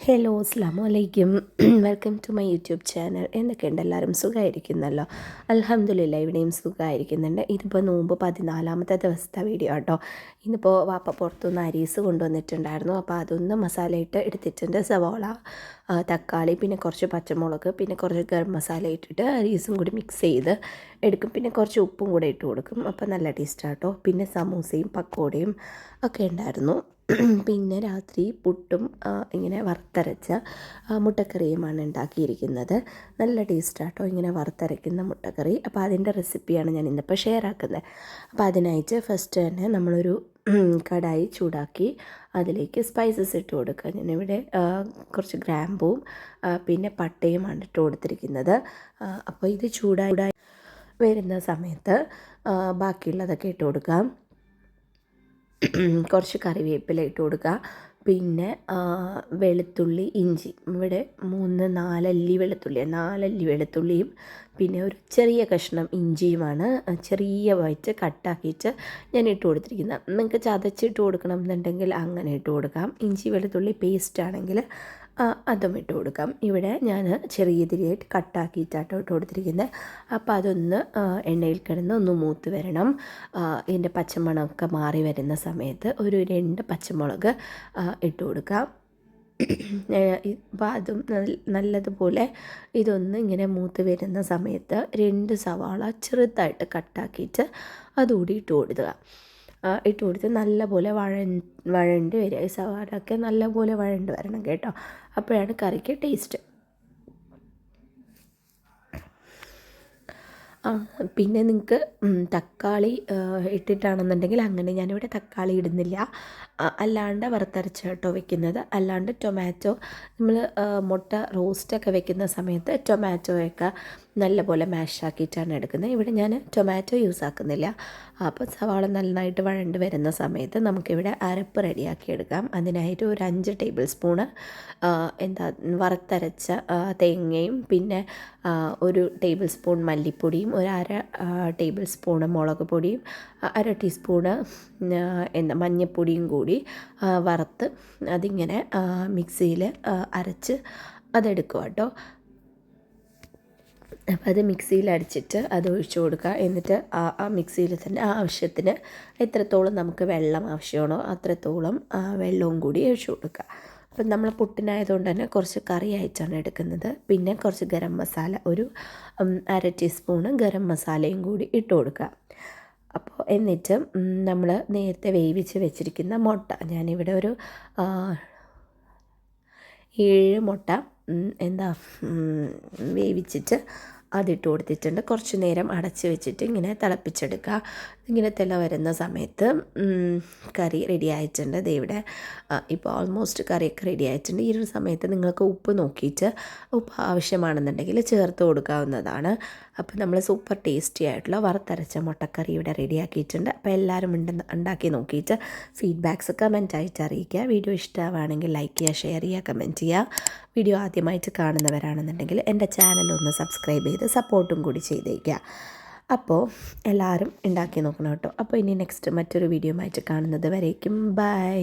Hello അസ്സലാമു അലൈക്കും. Welcome to my YouTube channel. എന്തൊക്കെയുണ്ട്, എല്ലാവരും സുഖമായിരിക്കുന്നല്ലോ? അൽഹംദുലില്ലാ, ഇവിടെയും സുഖമായിരിക്കുന്നുണ്ട്. ഇതിപ്പോൾ നോമ്പ് 14ാമത്തെ ദിവസത്തെ വീഡിയോ കേട്ടോ. ഇന്നിപ്പോൾ വാപ്പ പുറത്തുനിന്ന് അരീസ് കൊണ്ടുവന്നിട്ടുണ്ടായിരുന്നു. അപ്പോൾ അതൊന്ന് മസാലയിട്ട് എടുത്തിട്ടുണ്ട്. സവോള, തക്കാളി, പിന്നെ കുറച്ച് പച്ചമുളക്, പിന്നെ കുറച്ച് ഗരം മസാല ഇട്ടിട്ട് അരീസും കൂടി മിക്സ് ചെയ്ത് എടുക്കും. പിന്നെ കുറച്ച് ഉപ്പും കൂടെ ഇട്ട് കൊടുക്കും. അപ്പോൾ നല്ല ടേസ്റ്റാണ് കേട്ടോ. പിന്നെ സമൂസയും പക്കോടയും ഒക്കെ ഉണ്ടായിരുന്നു. പിന്നെ രാത്രി പുട്ടും ഇങ്ങനെ വറുത്തരച്ച മുട്ടക്കറിയുമാണ് ഉണ്ടാക്കിയിരിക്കുന്നത്. നല്ല ടേസ്റ്റാട്ടോ ഇങ്ങനെ വറുത്തരയ്ക്കുന്ന മുട്ടക്കറി. അപ്പോൾ അതിൻ്റെ റെസിപ്പിയാണ് ഞാൻ ഇന്നിപ്പോൾ ഷെയർ ആക്കുന്നത്. അപ്പോൾ അതിനായിട്ട് ഫസ്റ്റ് തന്നെ നമ്മളൊരു കടായി ചൂടാക്കി അതിലേക്ക് സ്പൈസസ് ഇട്ട് കൊടുക്കുക. ഞാനിവിടെ കുറച്ച് ഗ്രാമ്പൂവും പിന്നെ പട്ടയുമാണ് ഇട്ട് കൊടുത്തിരിക്കുന്നത്. അപ്പോൾ ഇത് ചൂടായി വരുന്ന സമയത്ത് ബാക്കിയുള്ളതൊക്കെ ഇട്ട് കൊടുക്കാം. കുറച്ച് കറിവേപ്പില ഇട്ട് കൊടുക്കുക. പിന്നെ വെളുത്തുള്ളി, ഇഞ്ചി, ഇവിടെ 4 അല്ലി വെളുത്തുള്ളിയും പിന്നെ ഒരു ചെറിയ കഷ്ണം ഇഞ്ചിയുമാണ് ചെറിയതായിട്ട് കട്ടാക്കിയിട്ട് ഞാൻ ഇട്ട് കൊടുത്തിരിക്കുന്നത്. നിങ്ങൾക്ക് ചതച്ചിട്ട് കൊടുക്കണം എന്നുണ്ടെങ്കിൽ അങ്ങനെ ഇട്ട് കൊടുക്കാം. ഇഞ്ചി വെളുത്തുള്ളി പേസ്റ്റ് ആണെങ്കിൽ അതും ഇട്ട് കൊടുക്കാം. ഇവിടെ ഞാൻ ചെറിയ തിരിയായിട്ട് കട്ടാക്കിയിട്ടാട്ടോ ഇട്ട് കൊടുത്തിരിക്കുന്നത്. അപ്പോൾ അതൊന്ന് എണ്ണയിൽ കിടന്ന് ഒന്ന് മൂത്ത് വരണം. ഇതിൻ്റെ പച്ചമണമൊക്കെ മാറി വരുന്ന സമയത്ത് ഒരു 2 പച്ചമുളക് ഇട്ട് കൊടുക്കാം. അപ്പോൾ അതും നല്ലതുപോലെ ഇതൊന്ന് ഇങ്ങനെ മൂത്ത് വരുന്ന സമയത്ത് 2 സവാള ചെറുതായിട്ട് കട്ടാക്കിയിട്ട് അതുകൂടി ഇട്ട് കൊടുത്ത് നല്ലപോലെ വഴണ്ട് വരിക. ഈ സവാളയൊക്കെ നല്ലപോലെ വഴണ്ട് വരണം കേട്ടോ. അപ്പോഴാണ് കറിക്ക് ടേസ്റ്റ്. പിന്നെ നിങ്ങൾക്ക് തക്കാളി ഇട്ടിട്ടാണെന്നുണ്ടെങ്കിൽ അങ്ങനെ, ഞാനിവിടെ തക്കാളി ഇടുന്നില്ല. അല്ലാണ്ട് വറുത്തരച്ച കേട്ടോ വെക്കുന്നത്. അല്ലാണ്ട് ടൊമാറ്റോ, നമ്മൾ മുട്ട റോസ്റ്റൊക്കെ വെക്കുന്ന സമയത്ത് ടൊമാറ്റോയൊക്കെ നല്ലപോലെ മാഷാക്കിയിട്ടാണ് എടുക്കുന്നത്. ഇവിടെ ഞാൻ ടൊമാറ്റോ യൂസ് ആക്കുന്നില്ല. അപ്പോൾ സവാള നന്നായിട്ട് വഴണ്ട് വരുന്ന സമയത്ത് നമുക്കിവിടെ അരപ്പ് റെഡിയാക്കി എടുക്കാം. അതിനായിട്ട് ഒരു 5 ടേബിൾ സ്പൂണ് വറുത്തരച്ച തേങ്ങയും പിന്നെ ഒരു ടേബിൾ സ്പൂൺ മല്ലിപ്പൊടിയും, ഒരു 1/2 ടേബിൾ സ്പൂണ് മുളക് പൊടിയും, 1/2 ടീസ്പൂണ് മഞ്ഞൾപ്പൊടിയും കൂടി വറുത്ത് അതിങ്ങനെ മിക്സിയിൽ അരച്ച് അതെടുക്കുക കേട്ടോ. അപ്പോൾ അത് മിക്സിയിൽ അടിച്ചിട്ട് അത് ഒഴിച്ചു കൊടുക്കുക. എന്നിട്ട് ആ മിക്സിയിൽ തന്നെ ആവശ്യത്തിന് എത്രത്തോളം നമുക്ക് വെള്ളം ആവശ്യമാണോ അത്രത്തോളം വെള്ളവും കൂടി ഒഴിച്ചു കൊടുക്കുക. അപ്പം നമ്മൾ പുട്ടിനായതുകൊണ്ട് തന്നെ കുറച്ച് കറിയായിട്ടാണ് എടുക്കുന്നത്. പിന്നെ കുറച്ച് ഗരം മസാല, ഒരു 1/2 ടീസ്പൂണ് ഗരം മസാലയും കൂടി ഇട്ട് കൊടുക്കുക. അപ്പോൾ എന്നിട്ട് നമ്മൾ നേരത്തെ വേവിച്ച് വെച്ചിരിക്കുന്ന മുട്ട, ഞാനിവിടെ ഒരു 7 മുട്ട വേവിച്ചിട്ട് അതിട്ട് കൊടുത്തിട്ടുണ്ട്. കുറച്ച് നേരം അടച്ച് വെച്ചിട്ട് ഇങ്ങനെ തിളപ്പിച്ചെടുക്കുക. ഇങ്ങനെ തിള വരുന്ന സമയത്ത് കറി റെഡി ആയിട്ടുണ്ട്. ഇവിടെ ഇപ്പോൾ ഓൾമോസ്റ്റ് കറിയൊക്കെ റെഡി ആയിട്ടുണ്ട്. ഈ ഒരു സമയത്ത് നിങ്ങൾക്ക് ഉപ്പ് നോക്കിയിട്ട് ഉപ്പ് ആവശ്യമാണെന്നുണ്ടെങ്കിൽ ചേർത്ത് കൊടുക്കാവുന്നതാണ്. അപ്പോൾ നമ്മൾ സൂപ്പർ ടേസ്റ്റി ആയിട്ടുള്ള വറുത്തരച്ച മുട്ടക്കറി ഇവിടെ റെഡിയാക്കിയിട്ടുണ്ട്. അപ്പോൾ എല്ലാവരും ഉണ്ടാക്കി നോക്കിയിട്ട് ഫീഡ്ബാക്ക്സ് കമൻറ്റായിട്ട് അറിയിക്കുക. വീഡിയോ ഇഷ്ടമാണെങ്കിൽ ലൈക്ക് ചെയ്യുക, ഷെയർ ചെയ്യുക, കമൻറ്റ് ചെയ്യുക. വീഡിയോ ആദ്യമായിട്ട് കാണുന്നവരാണെന്നുണ്ടെങ്കിൽ എൻ്റെ ചാനലൊന്ന് സബ്സ്ക്രൈബ് ചെയ്ത് സപ്പോർട്ടും കൂടി ചെയ്തേക്കുക. അപ്പോൾ എല്ലാവരും ഉണ്ടാക്കി നോക്കണം കേട്ടോ. അപ്പോൾ ഇനി നെക്സ്റ്റ് മറ്റൊരു വീഡിയോ ആയിട്ട് കാണുന്നത് വരേക്കും ബൈ.